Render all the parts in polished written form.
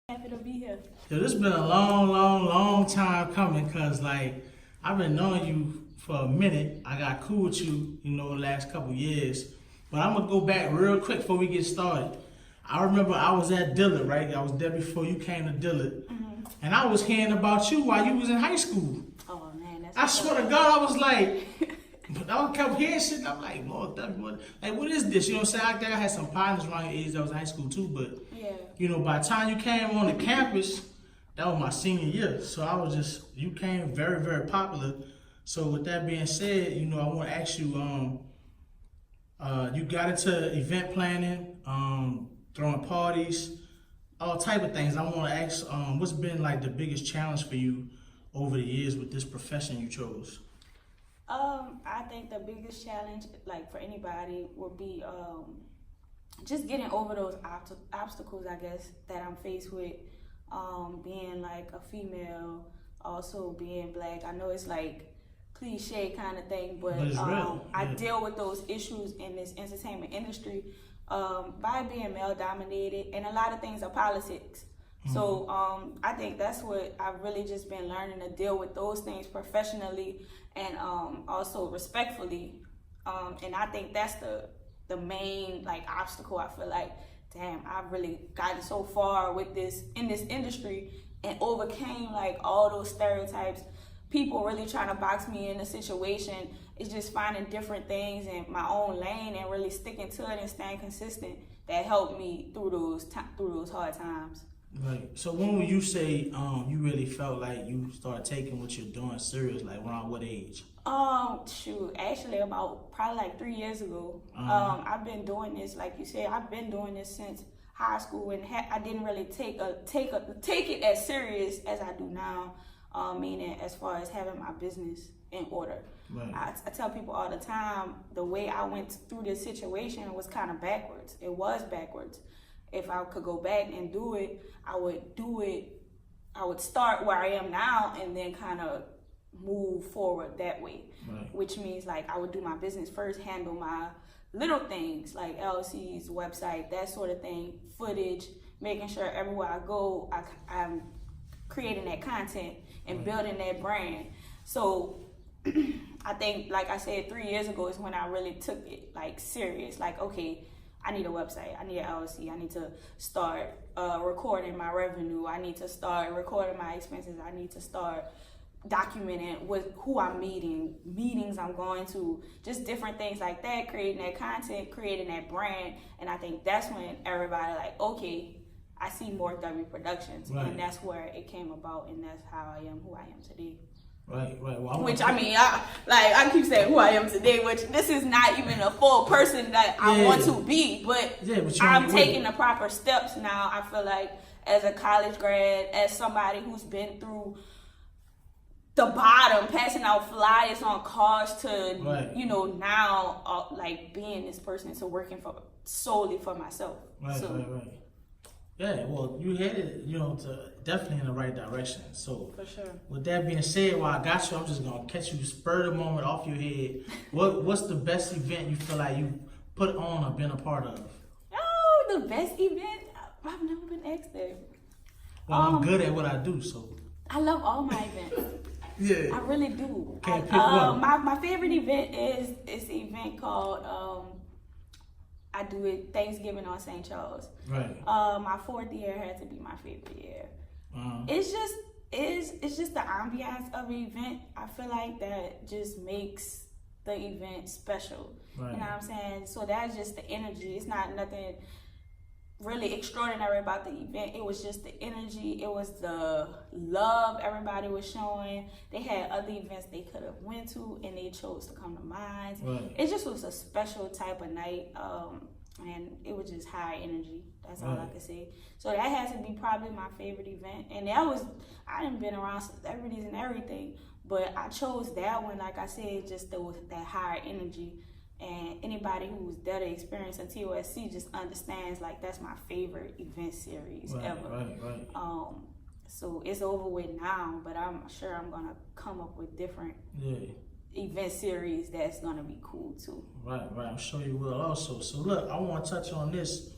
Happy to be here. Yo, this been a long time coming, cause like I've been knowing you for a minute. I got cool with you, the last couple years. But I'm gonna go back real quick before we get started. I remember I was at Dillard, right? I was there before you came to Dillard, and I was hearing about you while you was in high school. Oh man, that's. I swear to God, I was like, but I kept hearing shit. And I'm like, Morg, what is this? You know what I'm saying? I think I had some partners around your age that was in high school too, but. Yeah. By the time you came on the campus, that was my senior year. So you came very, very popular. So with that being said, I want to ask you, you got into event planning, throwing parties, all type of things. I want to ask, what's been like the biggest challenge for you over the years with this profession you chose? I think the biggest challenge, like for anybody, would be just getting over those obstacles, I guess, that I'm faced with, being like a female, also being black. I know it's like cliche kind of thing, but I deal with those issues in this entertainment industry by being male dominated, and a lot of things are politics. So I think that's what I've really just been learning, to deal with those things professionally and also respectfully. And I think that's the main like obstacle. I feel like, damn, I've really gotten so far with this in this industry and overcame like all those stereotypes. People really trying to box me in a situation. It's just finding different things in my own lane and really sticking to it and staying consistent that helped me through those hard times. Right. So when would you say you really felt like you started taking what you're doing serious? Like around what age? Actually about probably like 3 years ago. I've been doing this, like you said, I've been doing this since high school, and I didn't really take it as serious as I do now. Meaning as far as having my business in order. Right. I tell people all the time, the way I went through this situation was kind of backwards. It was backwards. If I could go back and do it, I would do it. I would start where I am now and then kind of move forward that way. Right. Which means like I would do my business first, handle my little things like LLCs, website, that sort of thing, footage, making sure everywhere I go, I'm creating that content and building that brand. So I think, like I said, 3 years ago is when I really took it like serious. Like, okay, I need a website, I need an LLC, I need to start recording my revenue, I need to start recording my expenses, I need to start documenting who I'm meeting, meetings I'm going to, just different things like that, creating that content, creating that brand. And I think that's when everybody like, okay, I see Morg W Productions, right. And that's where it came about, and that's how I am who I am today. Right. Well, I keep saying who I am today, which this is not even a full person that I want to be, but I'm taking the proper steps now. I feel like as a college grad, as somebody who's been through the bottom, passing out flyers on cars to, now like being this person to working solely for myself. Right. Yeah, well, you headed, definitely in the right direction. So, for sure. With that being said, while I got you, I'm just gonna catch you spur the moment off your head. What's the best event you feel like you put on or been a part of? Oh, the best event? I've never been asked that. Well, I'm good at what I do, so. I love all my events. Yeah. I really do. Can't pick one. My favorite event is an event called I do it Thanksgiving on St. Charles. Right. My 4th year had to be my favorite year. It's just the ambiance of the event. I feel like that just makes the event special. Right. You know what I'm saying? So that's just the energy. It's not nothing really extraordinary about the event. It was just the energy. It was the love everybody was showing. They had other events they could have went to, and they chose to come to mine. Right. It just was a special type of night, and it was just high energy. That's all I could say. So that has to be probably my favorite event. And I done been around celebrities and everything, but I chose that one, like I said, just that higher energy. And anybody who's there to experience a TOSC just understands, like, that's my favorite event series ever. Right. So it's over with now, but I'm sure I'm gonna come up with different event series that's gonna be cool too. Right. I'm sure you will also. So look, I want to touch on this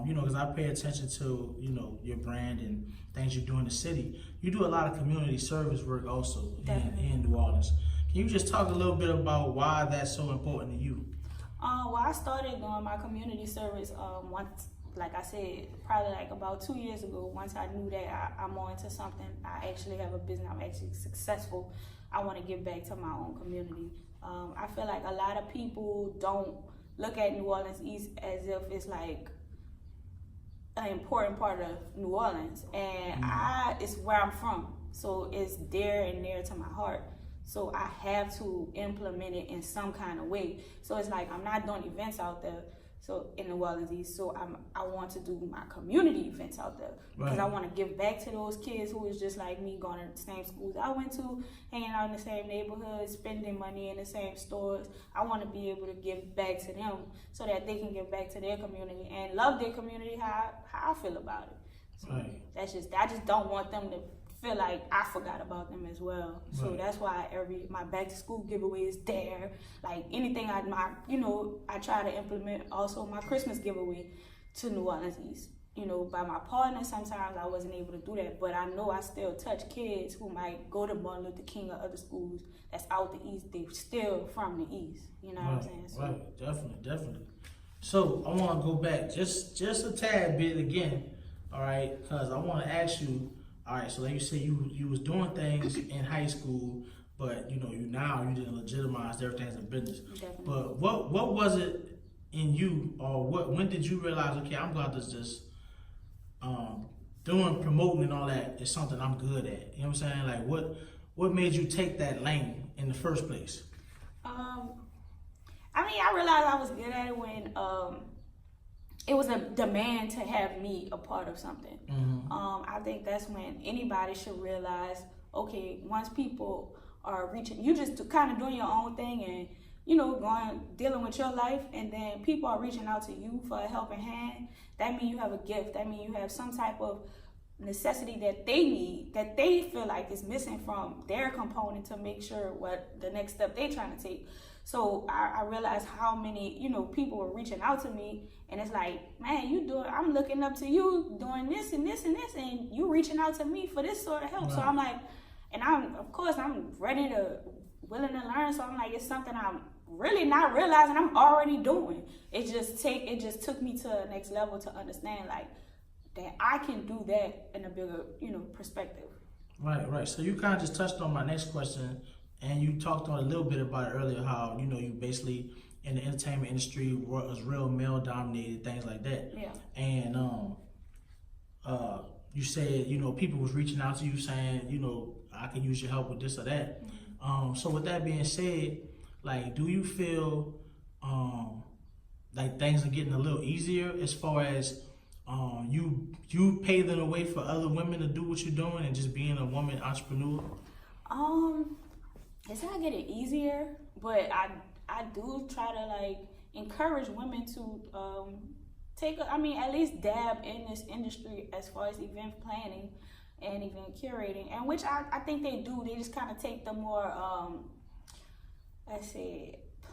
you know, because I pay attention to, you know, your brand and things you do in the city. You do a lot of community service work also in New Orleans. Can you just talk a little bit about why that's so important to you? Well, I started doing my community service once, like I said, probably like about 2 years ago. Once I knew that I'm on to something, I actually have a business, I'm actually successful, I want to give back to my own community. I feel like a lot of people don't look at New Orleans East as if it's like an important part of New Orleans, and it's where I'm from, so it's dear and near to my heart. So I have to implement it in some kind of way. So it's like I'm not doing events out there, so in New Orleans East. So I want to do my community events out there because I want to give back to those kids who is just like me, going to the same schools I went to, hanging out in the same neighborhoods, spending money in the same stores. I want to be able to give back to them so that they can give back to their community and love their community how I feel about it. So I just don't want them to feel like I forgot about them as well. So that's why my back to school giveaway is there. Like anything I try to implement. Also my Christmas giveaway to New Orleans East. You know, by my partner, sometimes I wasn't able to do that, but I know I still touch kids who might go to Martin Luther King or other schools that's out the East. They're still from the East. You know what I'm saying? So, right, definitely. So I want to go back just a tad bit again, all right? Because I want to ask you. All right, so like you say, you was doing things in high school, but you know you didn't legitimize everything as a business. Definitely. But what was it in you, or when did you realize, okay, I'm going to just doing promoting and all that is something I'm good at? You know what I'm saying? Like what made you take that lane in the first place? I realized I was good at it when it was a demand to have me a part of something. I think that's when anybody should realize, okay, once people are reaching, you just kind of doing your own thing and, you know, dealing with your life, and then people are reaching out to you for a helping hand. That means you have a gift. That means you have some type of necessity that they need, that they feel like is missing from their component to make sure what the next step they're trying to take. So I realized how many, you know, people were reaching out to me, and it's like, man, I'm looking up to you doing this and this and this, and you reaching out to me for this sort of help. So I'm like, and I'm willing to learn. So I'm like, it's something I'm really not realizing I'm already doing. It just took me to the next level to understand like that I can do that in a bigger, you know, perspective. Right. So you kind of just touched on my next question. And you talked on a little bit about it earlier, how, you know, you basically in the entertainment industry was real male dominated, things like that. Yeah. And you said, you know, people was reaching out to you saying, you know, I can use your help with this or that. So with that being said, like, do you feel like things are getting a little easier as far as you paving the way for other women to do what you're doing and just being a woman entrepreneur? It's not getting easier, but I do try to like encourage women to at least dab in this industry as far as event planning and event curating, and which I think they do. They just kind of take the more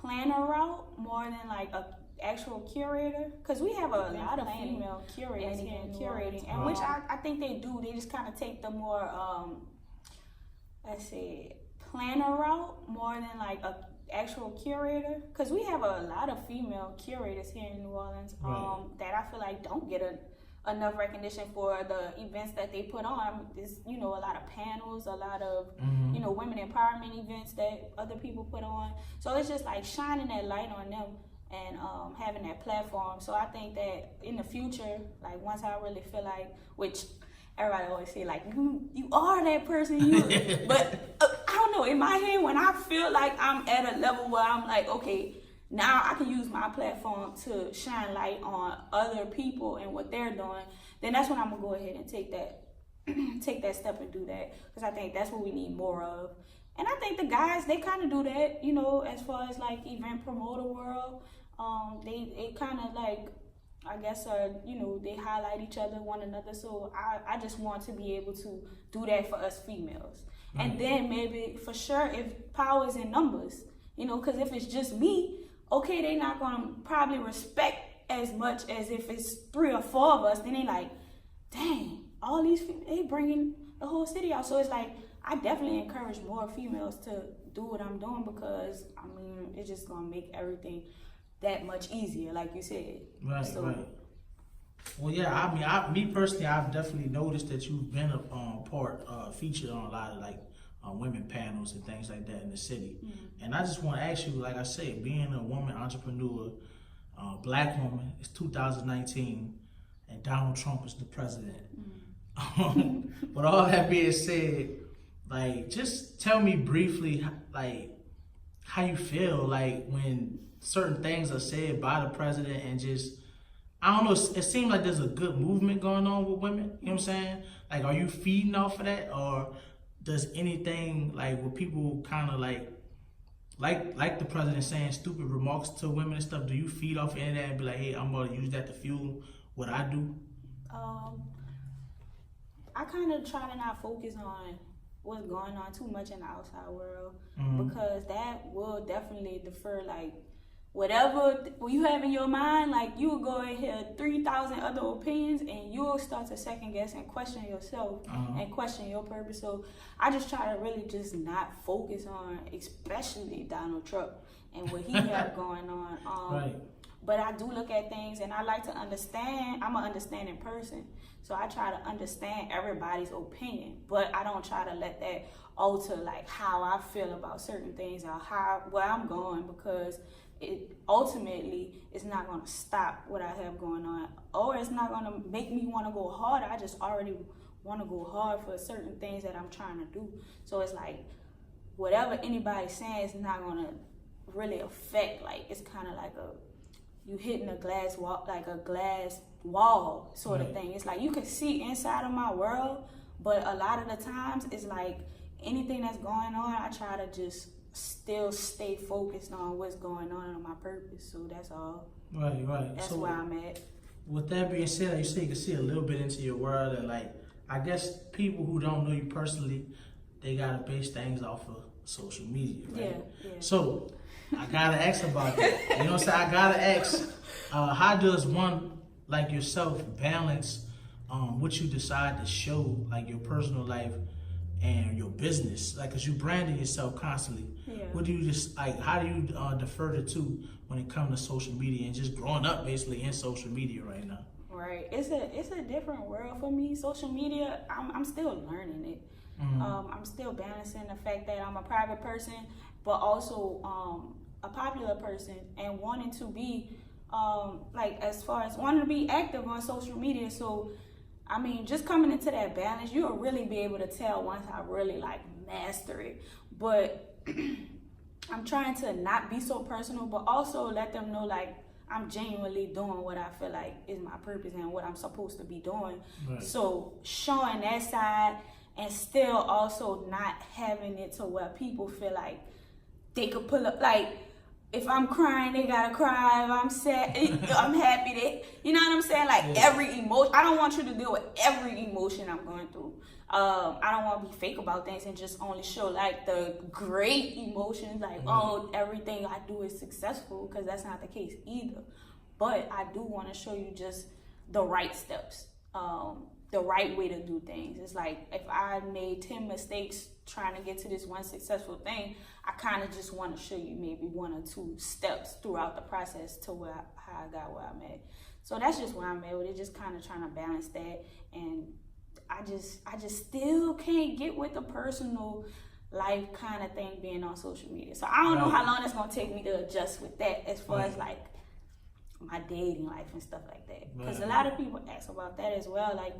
planner route more than like a actual curator, because we have a lot of female curators here in curating, and which I think they do. They just kind of take the more planner route more than like a actual curator, because we have a lot of female curators here in New Orleans that I feel like don't get enough recognition for the events that they put on. There's, you know, a lot of panels, a lot of you know, women empowerment events that other people put on. So it's just like shining that light on them and having that platform. So I think that in the future, like once I really feel like, which everybody always say like, you are that person, but I don't know, in my head, when I feel like I'm at a level where I'm like, okay, now I can use my platform to shine light on other people and what they're doing, then that's when I'm gonna go ahead and take that step and do that, because I think that's what we need more of. And I think the guys, they kind of do that, you know, as far as like event promoter world. They kind of like, I guess, you know, they highlight each other, one another. So I just want to be able to do that for us females. And then maybe for sure, if power is in numbers, you know, because if it's just me, okay, they're not going to probably respect as much as if it's 3 or 4 of us. Then they like, dang, all these they bringing the whole city out. So it's like, I definitely encourage more females to do what I'm doing, because I mean, it's just gonna make everything that much easier, like you said. Right, so, right. Well, yeah, I mean, me personally, I've definitely noticed that you've been featured on a lot of like women panels and things like that in the city. Mm-hmm. And I just want to ask you, like I said, being a woman entrepreneur, black woman, it's 2019, and Donald Trump is the president. Mm-hmm. With all that being said, like, just tell me briefly, like, how you feel, like, when certain things are said by the president, and just, I don't know, it seems like there's a good movement going on with women, you know what I'm saying? Like, are you feeding off of that, or does anything, like, where people kind of, like the president saying stupid remarks to women and stuff, do you feed off any of that and be like, hey, I'm going to use that to fuel what I do? I kind of try to not focus on what's going on too much in the outside world, because that will definitely defer, like, whatever you have in your mind, like, you will go and hear 3,000 other opinions, and you will start to second guess and question yourself and question your purpose. So I just try to really just not focus on, especially Donald Trump and what he have going on. Right. But I do look at things, and I like to understand. I'm an understanding person, so I try to understand everybody's opinion, but I don't try to let that alter, like, how I feel about certain things or where I'm going, because it ultimately is not going to stop what I have going on, or it's not going to make me want to go harder. I just already want to go hard for certain things that I'm trying to do. So it's like, whatever anybody's saying is not going to really affect, like, it's kind of like you hitting a glass wall, like a glass wall sort of thing. It's like, you can see inside of my world, but a lot of the times it's like, anything that's going on, I try to just still stay focused on what's going on my purpose. So that's all. Right, right. That's so, where I'm at. With that being said, like you say, you can see a little bit into your world, and like, I guess people who don't know you personally, they gotta base things off of social media, right? Yeah. So I gotta ask about that. You know what I'm saying? I gotta ask, how does one like yourself balance what you decide to show, like your personal life and your business, like, cause you branding yourself constantly. Yeah. What do you just like? How do you defer the two when it comes to social media and just growing up basically in social media right now? Right, it's a different world for me. Social media, I'm still learning it. I'm still balancing the fact that I'm a private person, but also a popular person, and wanting to be like, as far as wanting to be active on social media. So I mean, just coming into that balance, you'll really be able to tell once I really, like, master it. But I'm trying to not be so personal, but also let them know, like, I'm genuinely doing what I feel like is my purpose and what I'm supposed to be doing. Right. So showing that side, and still also not having it to where people feel like they could pull up, like, if I'm crying, they gotta cry. If I'm sad, I'm happy. You know what I'm saying? Like, every emotion. I don't want you to deal with every emotion I'm going through. I don't want to be fake about things and just only show, like, the great emotions. Like, oh, everything I do is successful, because that's not the case either. But I do want to show you just the right steps, the right way to do things. It's like, if I made 10 mistakes trying to get to this one successful thing, I kind of just want to show you maybe 1 or 2 steps throughout the process to how I got where I'm at. So that's just where I'm at with it, just kind of trying to balance that. And I just still can't get with the personal life kind of thing being on social media. So I don't know how long it's going to take me to adjust with that, as far as, like, my dating life and stuff like that. Because a lot of people ask about that as well. Like,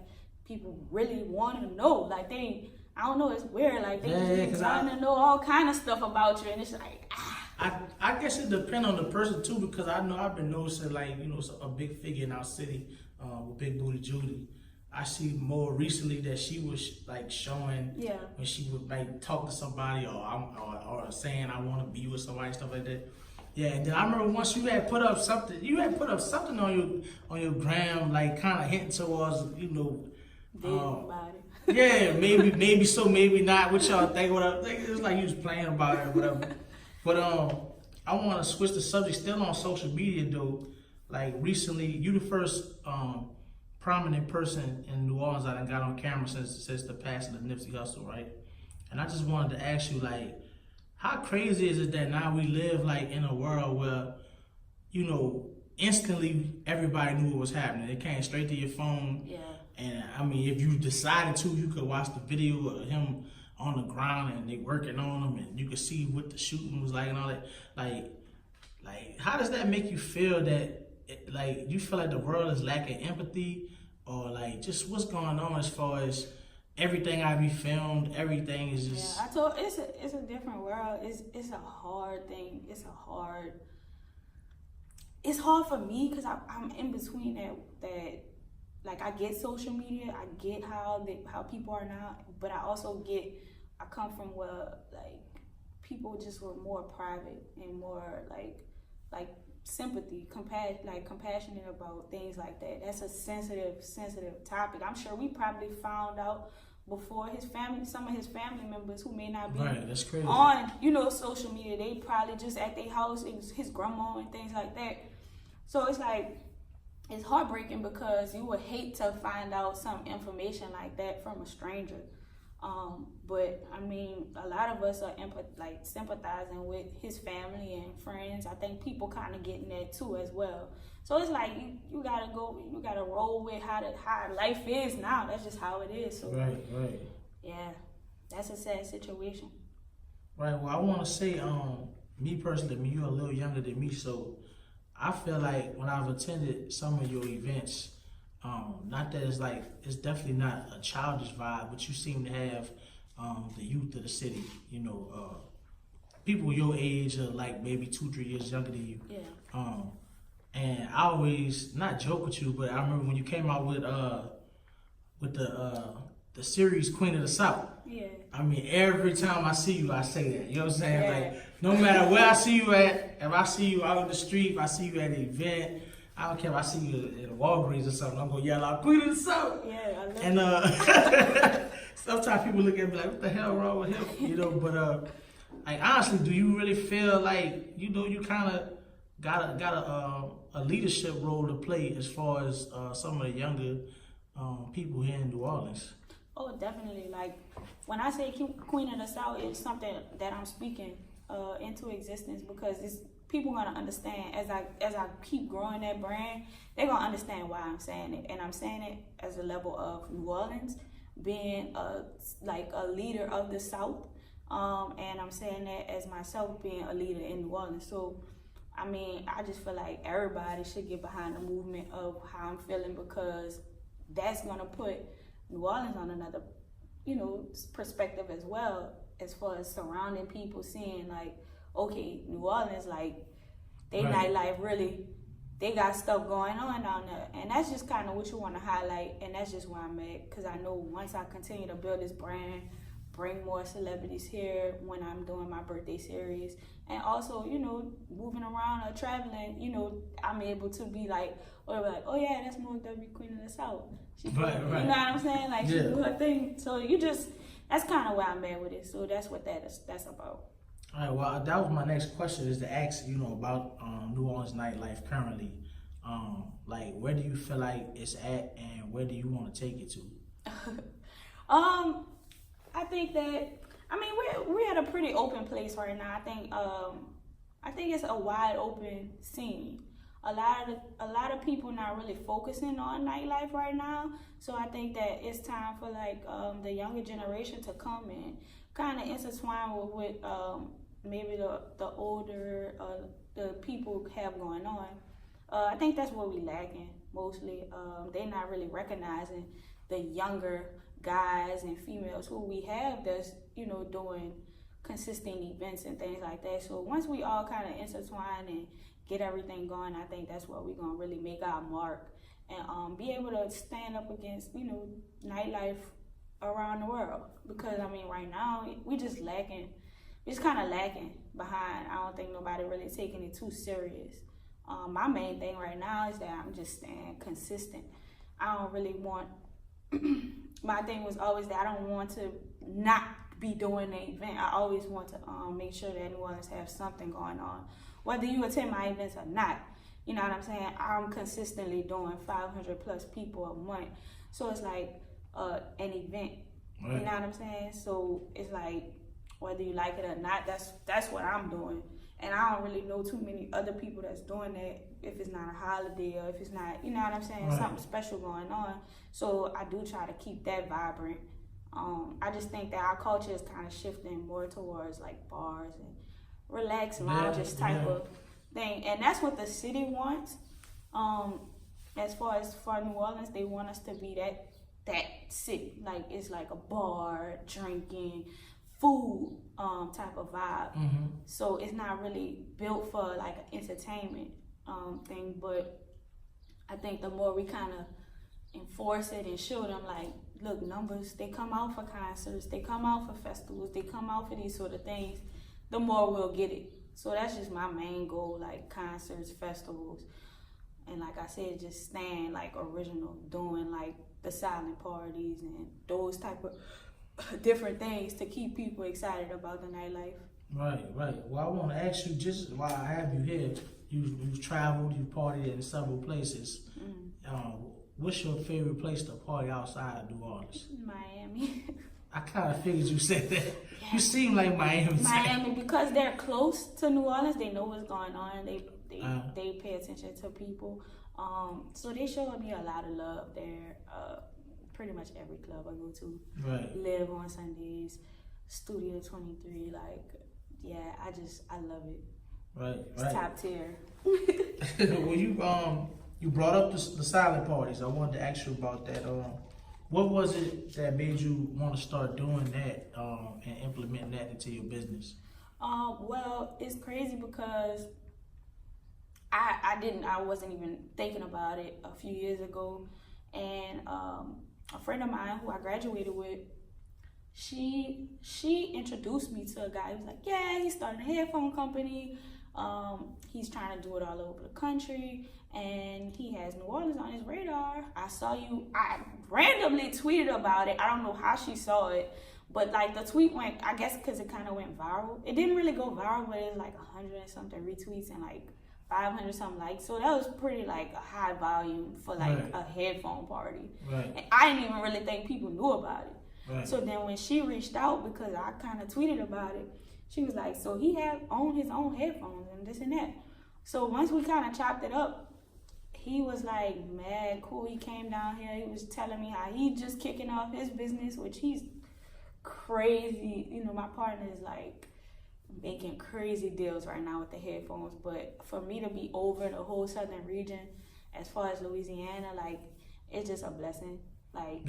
people really want to know. Like, I don't know, it's weird. Like, they just trying to know all kind of stuff about you, and it's like, I guess it depends on the person too, because I know I've been noticing, like, you know, a big figure in our city with Big Booty Judy. I see more recently that she was, like, showing when she would, like, talk to somebody or saying I want to be with somebody and stuff like that. Yeah, and then I remember once you had put up something on your gram, like, kind of hinting towards, you know, yeah, maybe so, maybe not. What y'all think? Whatever. It's like you was playing about it or whatever. But I want to switch the subject. Still on social media though. like recently, you the first prominent person in New Orleans that I got on camera since the passing of Nipsey Hussle, right? And I just wanted to ask you, like, how crazy is it that now we live like in a world where, you know, instantly everybody knew what was happening. It came straight to your phone. Yeah. And I mean, if you decided to, you could watch the video of him on the ground and they working on him, and you could see what the shooting was like and all that. Like, how does that make you feel? That like you feel like the world is lacking empathy, or like just what's going on as far as everything I be filmed, everything is just. Yeah, I told it's a different world. It's a hard thing. It's hard for me because I'm in between that. Like, I get social media, I get how people are now, but I come from where, like, people just were more private and more, like sympathy, compassionate about things like that. That's a sensitive topic. I'm sure we probably found out before some of his family members who may not be right, that's crazy. On, social media, they probably just at their house, it was his grandma and things like that. So it's like, it's heartbreaking because you would hate to find out some information like that from a stranger. But I mean, a lot of us are sympathizing with his family and friends. I think people kind of getting that too as well. So it's like you gotta roll with how life is now. That's just how it is. So right. Yeah, that's a sad situation. Right. Well, I want to say, me personally, you're a little younger than me, so I feel like when I've attended some of your events, not that it's definitely not a childish vibe, but you seem to have the youth of the city, people your age are like maybe 2-3 years younger than you. Yeah. And I always, not joke with you, but I remember when you came out with the series Queen of the South. Yeah. I mean, every time I see you, I say that. You know what I'm saying? Yeah. Like, no matter where I see you at, if I see you out on the street, if I see you at an event, I don't care if I see you at Walgreens or something, I'm going to yell out, Queen of the South! Yeah, I love And sometimes people look at me like, what the hell wrong with him? But like, honestly, do you really feel like, you kind of got a leadership role to play as far as some of the younger people here in New Orleans? Oh, definitely. Like, when I say Queen of the South, it's something that I'm speaking into existence because people gonna understand as I keep growing that brand. They're gonna understand why I'm saying it, and I'm saying it as a level of New Orleans being a leader of the South, and I'm saying that as myself being a leader in New Orleans. So, I mean, I just feel like everybody should get behind the movement of how I'm feeling because that's gonna put New Orleans on another, perspective as well, as far as surrounding people seeing like, okay, New Orleans, like, they right. nightlife really, they got stuff going on down there. And that's just kind of what you want to highlight, and that's just where I'm at, because I know once I continue to build this brand, bring more celebrities here when I'm doing my birthday series, and also, moving around or traveling, I'm able to be like, oh yeah, that's Morg W, Queen of the South. Right. You know what I'm saying? Like, she Yeah. do her thing. So that's kind of where I'm at with it. So that's what that's about. All right, well, that was my next question, is to ask, about New Orleans nightlife currently. Like, where do you feel like it's at, and where do you want to take it to? I think that, we're at a pretty open place right now. I think it's a wide open scene. A lot of people not really focusing on nightlife right now. So I think that it's time for the younger generation to come and kind of intertwine with what maybe the older the people have going on. I think that's what we lacking mostly. They're not really recognizing the younger guys and females who we have that's doing consistent events and things like that. So once we all kind of intertwine and get everything going, I think that's where we're gonna really make our mark and be able to stand up against nightlife around the world. Because right now we just kind of lacking behind. I don't think nobody really taking it too serious. My main thing right now is that I'm just staying consistent. I don't really want. My thing was always that I don't want to not be doing the event. I always want to make sure that New Orleans have something going on. Whether you attend my events or not, You know what I'm saying? I'm consistently doing 500 plus people a month. So it's like an event. Right. You know what I'm saying? So it's like, whether you like it or not, that's what I'm doing. And I don't really know too many other people that's doing that if it's not a holiday or if it's not, you know what I'm saying, right. Something special going on. So I do try to keep that vibrant. I just think that our culture is kind of shifting more towards like bars and relaxed lounges type of thing. And that's what the city wants. As far as for New Orleans, they want us to be that city. Like, it's like a bar, drinking, food type of vibe. Mm-hmm. So it's not really built for like an entertainment thing, but I think the more we kind of enforce it and show them like, look, numbers, they come out for concerts, they come out for festivals, they come out for these sort of things, the more we'll get it. So that's just my main goal, like concerts, festivals, and like I said, just staying like original, doing like the silent parties and those type of different things to keep people excited about the nightlife. Right. Well, I want to ask you, just while I have you here, you've traveled, you've partied in several places. Mm-hmm. What's your favorite place to party outside of New Orleans? Miami. I kind of figured you said that. Yeah. You seem like Miami. Miami, because they're close to New Orleans, they know what's going on. They pay attention to people. So they show me a lot of love there. Pretty much every club I go to. Right. Live on Sundays, Studio 23, like, yeah, I love it. Right. It's top tier. Well, you brought up the silent parties. I wanted to ask you about that. What was it that made you want to start doing that and implementing that into your business? Well, it's crazy because I wasn't even thinking about it a few years ago, and a friend of mine who I graduated with, she introduced me to a guy who was like, yeah, he's starting a headphone company. He's trying to do it all over the country, and he has New Orleans on his radar. I saw you. I randomly tweeted about it. I don't know how she saw it, but like the tweet went, I guess because it kind of went viral. It didn't really go viral, but it was like 100 and something retweets and like 500 something likes. So that was pretty like a high volume for like a headphone party. Right. And I didn't even really think people knew about it. Right. So then when she reached out, because I kind of tweeted about it, she was like, so he owned his own headphones and this and that. So once we kind of chopped it up, he was like mad cool. He came down here. He was telling me how he just kicking off his business, which he's crazy. You know, my partner is like making crazy deals right now with the headphones. But for me to be over the whole southern region, as far as Louisiana, like, it's just a blessing. Like,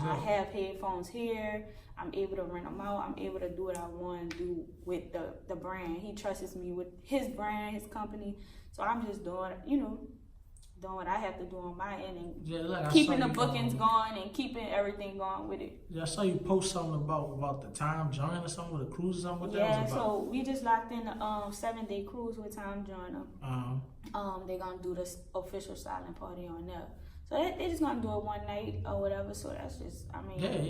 I have headphones here. I'm able to rent them out. I'm able to do what I want to do with the brand. He trusts me with his brand, his company. So I'm just doing what I have to do on my end and keeping the bookings going and keeping everything going with it. Yeah, I saw you post something about the Time Joiner or something with a cruise or something. What that was about? So we just locked in a 7-day cruise with Time Joiner. They're gonna do this official silent party on there. So they're just gonna do it one night or whatever. So that's just,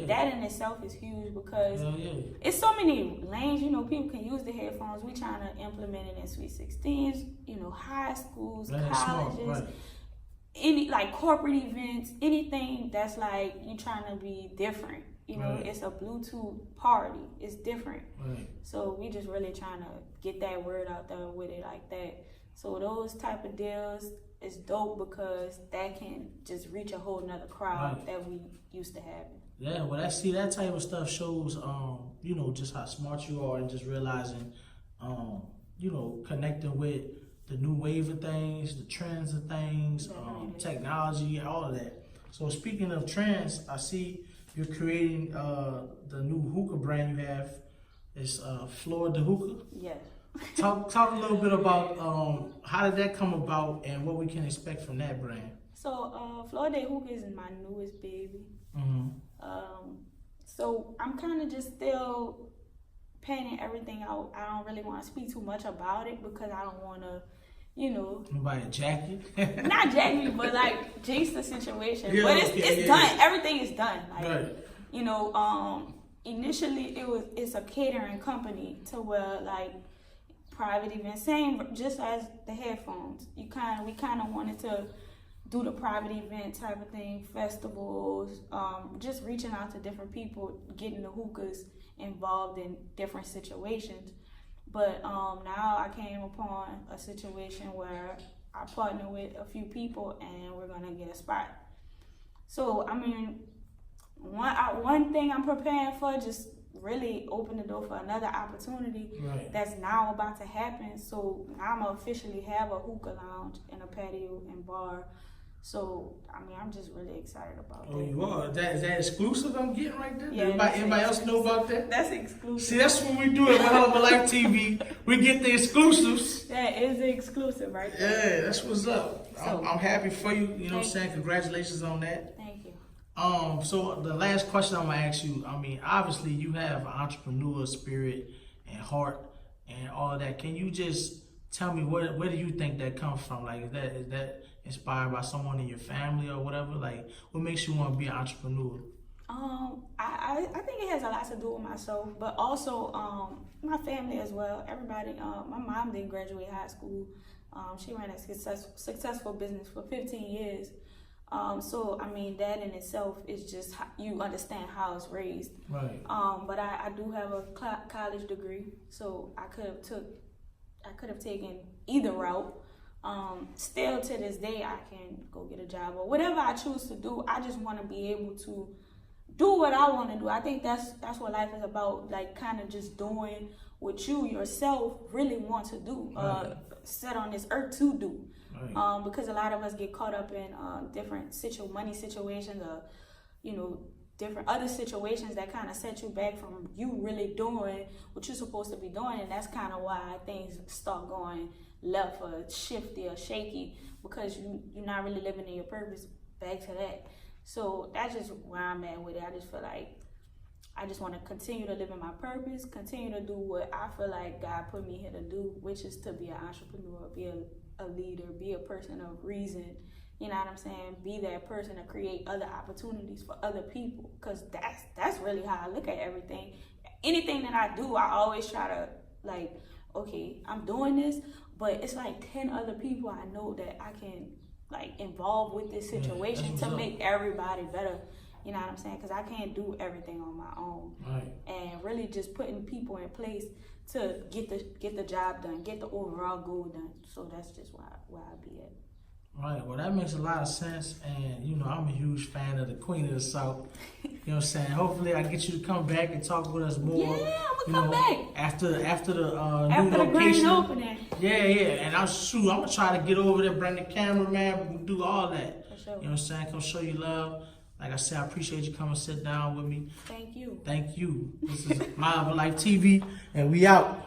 that in itself is huge because it's so many lanes. You know, people can use the headphones. We trying to implement it in Sweet 16s. You know, high schools, colleges, any like corporate events, anything that's like you trying to be different. You know, it's a Bluetooth party. It's different. Right. So we just really trying to get that word out there with it like that. So those type of deals is dope because that can just reach a whole nother crowd that we used to having. Yeah, well, that type of stuff shows, you know, just how smart you are and just realizing, you know, connecting with the new wave of things, the trends of things, technology, all of that. So speaking of trends, I see you're creating the new hookah brand you have. It's Florida Hookah. Yes. Talk a little bit about how did that come about and what we can expect from that brand. So Florida Hookah is my newest baby. Mm-hmm. So I'm kind of just still planning everything out. I don't really want to speak too much about it because I don't want to, you know. Nobody jack you? Not jack me, but like jinx the situation. Yeah, but it's done. Yeah. Everything is done. Like, you know, initially it's a catering company to where like private events, same just as the headphones. We kind of wanted to do the private event type of thing, festivals, just reaching out to different people, getting the hookahs involved in different situations. But now I came upon a situation where I partner with a few people and we're gonna get a spot. So I mean, one thing I'm preparing for, just really open the door for another opportunity that's now about to happen. So now I'm gonna officially have a hookah lounge and a patio and bar. So I mean, I'm just really excited about that. Oh, you are? Is that exclusive I'm getting right there? Yeah, Anybody else know about that? That's exclusive. See, that's what we do at My Hell of a Life TV. We get the exclusives. That is the exclusive right there. Yeah, that's what's up. So, I'm happy for you. You know what I'm saying? Congratulations on that. Thank you. So the last question I'm gonna ask you, I mean, obviously you have an entrepreneur spirit and heart and all of that. Can you just tell me where do you think that comes from? Like, is that inspired by someone in your family or whatever? Like, what makes you want to be an entrepreneur? I think it has a lot to do with myself, but also my family as well. Everybody, my mom didn't graduate high school. She ran a successful business for 15 years. So I mean, that in itself is just how you understand how it's raised. Right. But I do have a college degree, so I could have taken either route. Still to this day, I can go get a job or whatever I choose to do. I just want to be able to do what I want to do. I think that's what life is about, like kind of just doing what you yourself really want to do, set on this earth to do. Right. Because a lot of us get caught up in different money situations, different other situations that kind of set you back from you really doing what you're supposed to be doing, and that's kind of why things start going left or shifty or shaky, because you're not really living in your purpose. Back to that. So that's just where I'm at with it. I just feel like I just want to continue to live in my purpose, continue to do what I feel like God put me here to do, which is to be an entrepreneur, be a leader, be a person of reason. You know what I'm saying? Be that person to create other opportunities for other people, because that's really how I look at everything. Anything that I do, I always try to like, okay, I'm doing this, but it's like 10 other people I know that I can like involve with this situation to make everybody better. You know what I'm saying? Because I can't do everything on my own. Right. And really just putting people in place to get the job done, get the overall goal done. So that's just where I be at. Right, well that makes a lot of sense, and I'm a huge fan of the Queen of the South. You know what I'm saying? Hopefully I get you to come back and talk with us more. Yeah, I'm gonna come back. After the new location. Grand opening. Yeah, and I'm gonna try to get over there, bring the cameraman, we'll do all that. For sure. You know what I'm saying? Come show you love. Like I said, I appreciate you coming sit down with me. Thank you. Thank you. This is My Hell of a Life TV, and we out.